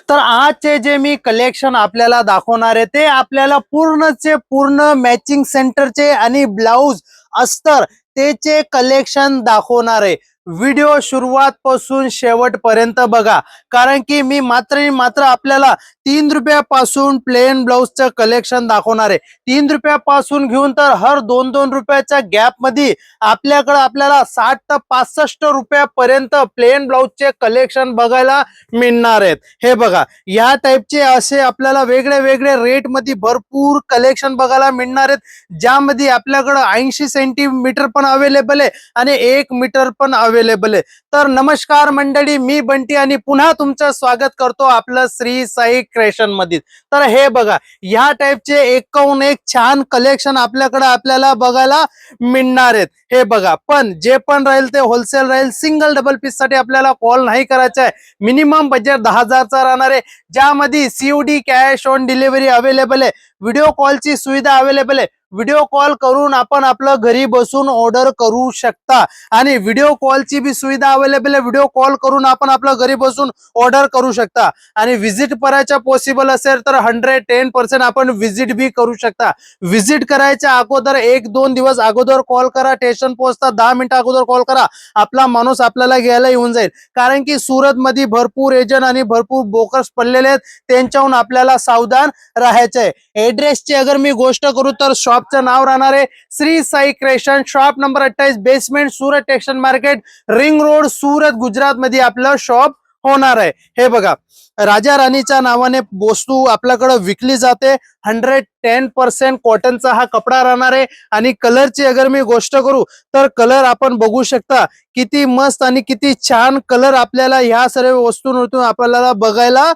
तर आजचे जे मी कलेक्शन आपल्याला दाखवणार आहे ते आपल्याला पूर्णचे पूर्ण मॅचिंग सेंटरचे आणि ब्लाउज अस्तर तेचे कलेक्शन दाखवणार आहे। व्हिडिओ सुरुवात पासून शेवटपर्यंत बघा, कारण की मी मात्र आपल्याला 3 रुपयापासून प्लेन ब्लाउजचं कलेक्शन दाखवणार आहे। 3 रुपयापासून घेऊन तर हर 2-2 रुपयाच्या गॅप मध्ये आपल्याकडे आपल्याला 60 ते 65 रुपयापर्यंत प्लेन ब्लाउजचे कलेक्शन बघायला मिळणार आहेत। हे बघा, या टाइपचे असे आपल्याला वेगळे वेगळे रेट मध्ये भरपूर कलेक्शन बघायला मिळणार आहेत, ज्यामध्ये आपल्याकडे 80 सेंटीमीटर पण अवेलेबल आहे आणि 1 मीटर पण अवेलेबल आहे। तर नमस्कार मंडळी, मी बंटी आणि पुन्हा तुमचं स्वागत करतो आपलं श्री साई क्रिएशन मध्ये। तर हे बघा, या टाइपचे एकूण एक छान कलेक्शन आपल्याकडे आपल्याला बघायला मिळणार आहेत। हे बघा, पण जे पण राहील ते होलसेल राहील। सिंगल डबल पीस साठी आपल्याला कॉल नाही करायचा आहे। मिनिमम बजेट 10,000 चा राहणार आहे, ज्यामध्ये COD cash on delivery available आहे। व्हिडिओ कॉलची सुविधा अवेलेबल आहे। व्हिडिओ कॉल करून आपण आपलं घरी बसून ऑर्डर करू शकता आणि व्हिडिओ कॉलची भी सुविधा अवेलेबल आहे। व्हिडिओ कॉल करून आपण आपलं घरी बसून ऑर्डर करू शकता आणि विजिट करायचा पॉसिबल असेल तर 110% आपण विजिट भी करू शकता। विजिट करायच्या अगोदर 1-2 दिवस अगोदर कॉल करा। स्टेशन पोहोचता 10 मिनिटं अगोदर कॉल करा, आपला माणूस आपल्याला घ्यायला येऊन जाईल। कारण की सुरत मध्ये भरपूर एजंट आणि भरपूर बोकर्स पडलेले आहेत, त्यांच्याहून आपल्याला सावधान राहायचं आहे। एड्रेसची अगर मी गोष्ट करू तर शॉपचं नाव राहणार आहे Shri Sai creation, shop number 28, basement, Surat textile market, ring road, Surat, Gujarat मध्ये आपलं शॉप होणार आहे। हे बघा, राजा राणीच्या नावाने वस्तू आपल्याकडे विकली जाते। 110% कॉटनचा हा कपडा राहणार आहे आणि कलरची अगर मी गोष्ट करू तर कलर आपण बघू शकता, किती मस्त आणि किती छान कलर आपल्याला ह्या सर्व वस्तूंवरून आपल्याला बघायला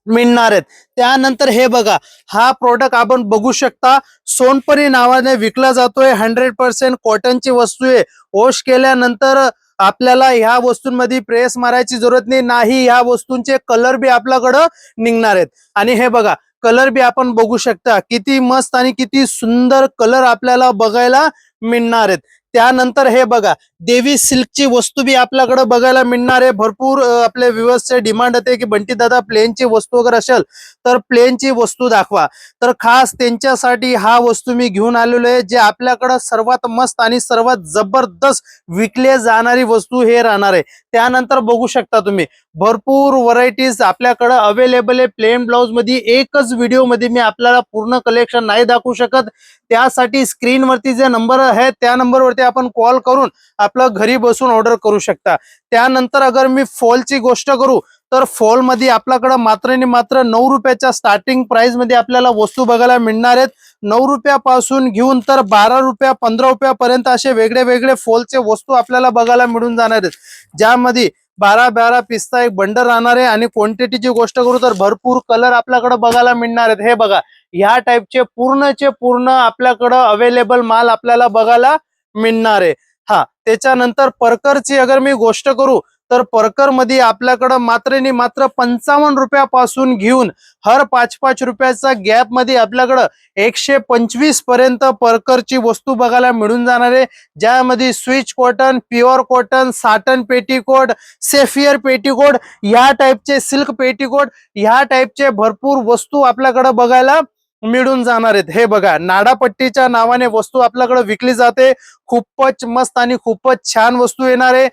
मिळणार आहेत। त्यानंतर हे बघा, हा प्रोडक्ट आपण बघू शकता, सोनपरी नावाने विकला जातोय। 100% कॉटनची वस्तू आहे। वॉश केल्यानंतर आपल्याला ह्या वस्तूंमध्ये प्रेस मारायची जरूरत नाही। ह्या वस्तूंचे कलर बी आपल्याकडे निघणार आहेत आणि हे बघा, कलर बी आपण बघू शकता, किती मस्त आणि किती सुंदर कलर आपल्याला बघायला मिळणार आहेत। त्यानंतर हे बघा, देवी सिल्कची वस्तू बी आपल्याकडे बघायला मिळणार आहे। भरपूर आपले व्ह्यूअर्सचे डिमांड होते की बंटी दादा प्लेनची वस्तू अगर असेल तर प्लेनची वस्तू दाखवा, तर खास त्यांच्यासाठी हा वस्तू मी घेऊन आलेलो आहे, जे आपल्याकडे सर्वात मस्त आणि सर्वात जबरदस्त विकले जाणारी वस्तू हे राहणार आहे। त्यानंतर बघू शकता तुम्ही, भरपूर व्हरायटीज आपल्याकडे अवेलेबल आहे। प्लेन ब्लाउज मध्ये एकच व्हिडिओ मध्ये मी आपल्याला पूर्ण कलेक्शन नाही दाखवू शकत, त्यासाठी स्क्रीनवरती जे नंबर आहे त्या नंबरवरती आपण कॉल करून आपलं घरी बसून ऑर्डर करू शकता। त्यानंतर अगर मी फॉलची गोष्ट करू तर फॉल मध्ये आपल्याकडे मात्र 9 रुपयाच्या स्टार्टिंग प्राइस मध्ये आपल्याला वस्तू बघायला मिळणार आहेत। 9 रुपयापासून घेऊन तर 12 रुपया 15 रुपयापर्यंत असे वेगळे वेगळे फॉलचे वस्तू आपल्याला बघायला मिळून जाणार आहेत, ज्यामध्ये 12 पीसचा एक बंडल राहणार आहे। आणि क्वांटिटीची गोष्ट करू तर भरपूर कलर आपल्याकडे बघायला मिळणार आहेत। हे बघा, ह्या टाइपचे पूर्णचे पूर्ण आपल्याकडे अवेलेबल माल आपल्याला बघायला मिळणार आहे। हा, त्याच्यानंतर परकरची अगर मी गोष्ट करू तर परकर मध्ये आपल्याकडे मात्र 55 रुपयापासून घेऊन हर 5-5 रुपयाचा गॅप मध्ये आपल्याकडे 125 पर्यंत परकरची वस्तू बघायला मिळून जाणार आहे, ज्यामध्ये Swiss cotton, pure cotton, satin petticoat, सेफियर पेटीकोट, ह्या टाइपचे सिल्क पेटीकोट, ह्या टाइपचे भरपूर वस्तू आपल्याकडे बघायला मिळून जाणार आहेत। हे बघा, नाडापट्टीच्या नावाने वस्तू आपल्याकडे विकली जाते। खूपच मस्त आणि खूपच छान वस्तू येणार आहे।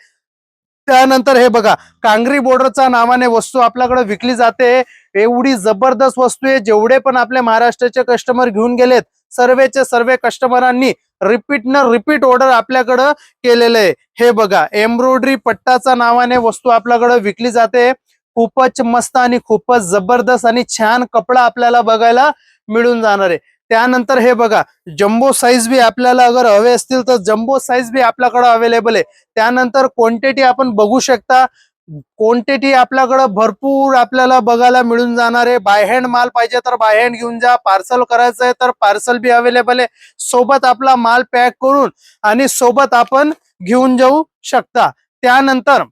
त्यानंतर हे बघा, कांगरी बॉर्डरच्या नावाने वस्तू आपल्याकडे विकली जाते। एवढी जबरदस्त वस्तू आहे, जेवढे पण आपले महाराष्ट्राचे कस्टमर घेऊन गेलेत सर्वेचे सर्व कस्टमरांनी रिपीट ऑर्डर आपल्याकडे केलेले आहे। हे बघा, एम्ब्रॉयडरी पट्टाच्या नावाने वस्तू आपल्याकडे विकली जाते। खूपच मस्त आणि खूपच जबरदस्त आणि छान कपडा आपल्याला बघायला मिळून जाणार आहे। त्यानंतर हे बघा, जम्बो साईज भी आपल्याला अगर हवे असतील तर जम्बो साईज भी आपल्याकडे अवेलेबल आहे। त्यानंतर क्वांटिटी आपण बघू शकता, क्वांटिटी आपल्याकडे भरपूर आपल्याला बघायला मिळून जाणार आहे। बाय हँड माल पाहिजे तर बाय हँड घेऊन जा, पार्सल करायचं आहे तर पार्सल भी अवेलेबल आहे। सोबत आपला माल पॅक करून आणि सोबत आपण घेऊन जाऊ शकता। त्यानंतर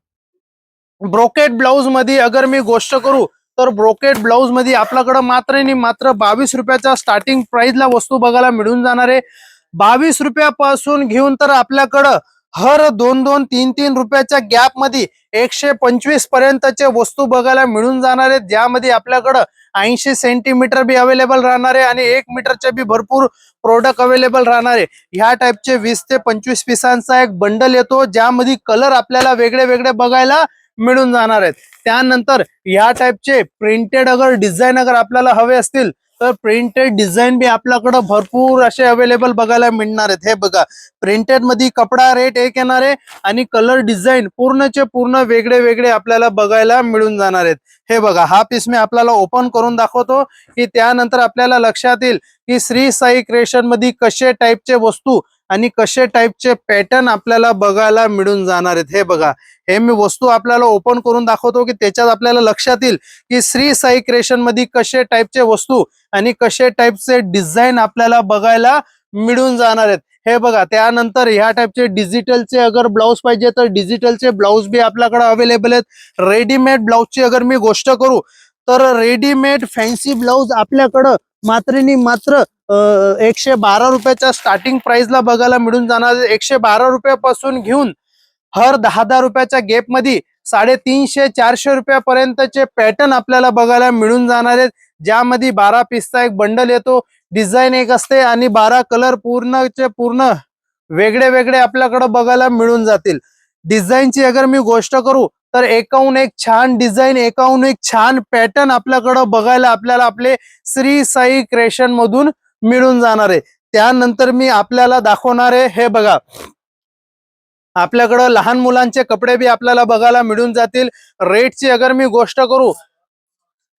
ब्रोकेट ब्लाउज मध्ये अगर मी गोष्ट करू तर ब्रोकेट ब्लाउज मध्ये आपल्याकडे मात्र 22 रुपयाच्या स्टार्टिंग प्राइसला वस्तू बघायला मिळून जाणार आहे। 22 रुपयापासून घेऊन तर आपल्याकडे हर 2-2, 3-3 रुपयाच्या गॅप मध्ये 125 पर्यंतचे वस्तू बघायला मिळून जाणार आहेत, ज्यामध्ये आपल्याकडं 80 सेंटीमीटर बी अवेलेबल राहणार आहे आणि 1 मीटरचे बी भरपूर प्रोडक्ट अवेलेबल राहणार आहे। ह्या टाइपचे 20 ते 25 पिसांचा एक बंडल येतो, ज्यामध्ये कलर आपल्याला वेगळे वेगळे बघायला मिळून जाणार आहेत। त्यानंतर ह्या टाइपचे प्रिंटेड अगर डिझाईन अगर आपल्याला हवे असतील तर प्रिंटेड डिझाईन बी आपल्याकडे भरपूर असे अवेलेबल बघायला मिळणार आहेत। हे बघा, प्रिंटेड मध्ये कपडा रेट एक येणार आहे आणि कलर डिझाईन पूर्णचे पूर्ण वेगळे वेगळे आपल्याला बघायला मिळून जाणार आहेत। हे बघा, हा पीस मी आपल्याला ओपन करून दाखवतो की त्यानंतर आपल्याला लक्षात येईल की श्री साई क्रिएशन मध्ये कसे टाइपचे वस्तू आणि कसे टाइपचे पॅटर्न आपल्याला बघायला मिळून जाणार आहेत। हे बघा, हे मी वस्तू आपल्याला ओपन करून दाखवतो की त्याच्यात आपल्याला लक्षात येईल की श्री साई क्रिएशन मध्ये कसे टाइपचे वस्तू आणि कसे टाइपचे डिझाईन आपल्याला बघायला मिळून जाणार आहेत। हे बघा, त्यानंतर ह्या टाइपचे डिजिटलचे अगर ब्लाउज पाहिजे तर डिजिटलचे ब्लाउज बी आपल्याकडे अवेलेबल आहेत। रेडीमेड ब्लाउजची अगर मी गोष्ट करू तर रेडीमेड फॅन्सी ब्लाउज आपल्याकडं मात्र 112 रुपयाच्या स्टार्टिंग प्राइसला बघायला मिळून जाणार। 112 रुपयापासून घेऊन हर 10-10 रुपयाच्या गॅप मध्ये 350-400 रुपयापर्यंतचे पॅटर्न आपल्याला बघायला मिळून जाणार आहेत, ज्यामध्ये 12 पीसचा एक बंडल येतो, डिझाईन एक असते आणि 12 कलर पूर्णचे पूर्ण वेगळे वेगळे आपल्याकडे बघायला मिळून जातील। डिझाईनची अगर मी गोष्ट करू तर एकाहून एक छान डिझाईन, एकाहून एक छान पॅटर्न आपल्याकडे बघायला आपल्याला आपले श्री साई क्रिएशन मधून मिळून जाणार आहे। त्यानंतर मी आपल्याला दाखवणार आहे, हे बघा, आपल्याकडे लहान मुलांचे कपडे बी आपल्याला बघायला मिळून जातील। रेटची अगर मी गोष्ट करू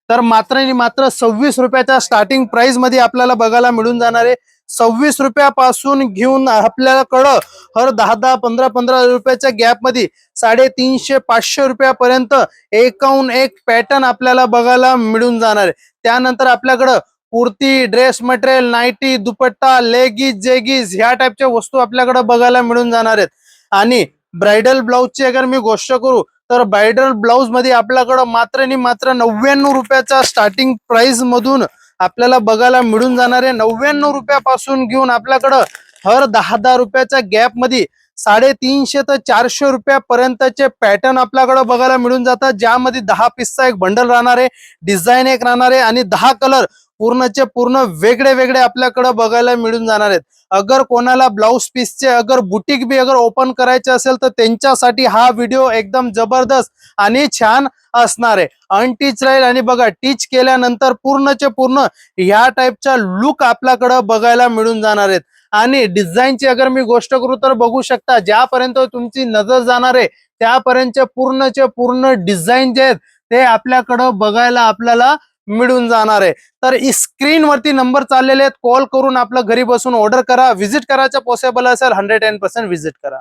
तर मात्र 26 रुपयाच्या स्टार्टिंग प्राइस मध्ये आपल्याला बघायला मिळून जाणार आहे। 26 रुपयापासून घेऊन आपल्याकडं हर 10-10, 15-15 रुपयाच्या गॅप मध्ये 350-500 रुपयापर्यंत एकाहून एक पॅटर्न आपल्याला बघायला मिळून जाणार आहे। त्यानंतर आपल्याकडं कुर्ती, ड्रेस मटेरियल, नाईटी, दुपट्टा, लेगीज, जेगीज ह्या टाइपच्या वस्तू आपल्याकडे बघायला मिळून जाणार आहेत। आणि ब्राइडल ब्लाउजची अगर मी गोष्ट करू तर ब्राइडल ब्लाउज मध्ये आपल्याकडे मात्र 99 रुपयाच्या स्टार्टिंग प्राइस मधून आपल्याला बघायला मिळून जाणार आहे। 99 रुपयापासून घेऊन आपल्याकडं हर 10-10 रुपयाच्या गॅप मध्ये 350 ते 400 रुपयापर्यंतचे पॅटर्न आपल्याकडे बघायला मिळून जातात, ज्यामध्ये 10 पीसचा एक बंडल राहणार आहे, डिझाईन एक राहणार आहे आणि 10 कलर पूर्णचे पूर्ण वेगळे वेगळे आपल्याकडे बघायला मिळून जाणार आहेत। अगर कोणाला ब्लाउज पीसचे अगर बुटीक बी अगर ओपन करायचे असेल तर त्यांच्यासाठी हा व्हिडिओ एकदम जबरदस्त आणि छान असणार आहे। अनटीच राहील आणि बघा, टीच केल्यानंतर पूर्णचे पूर्ण ह्या टाइपचा लुक आपल्याकडे बघायला मिळून जाणार आहेत। आणि डिझाईनची अगर मी गोष्ट करू तर बघू शकता, ज्यापर्यंत तुमची नजर जाणार आहे त्यापर्यंतचे पूर्णचे पूर्ण डिझाईन जे आहेत ते आपल्याकडे बघायला आपल्याला मिळून जाणार आहे। तर स्क्रीन वरती नंबर चाललेले आहेत, कॉल करून आपलं घरी बसून ऑर्डर करा। व्हिजिट करायचं पॉसिबल असेल 110% व्हिजिट करा।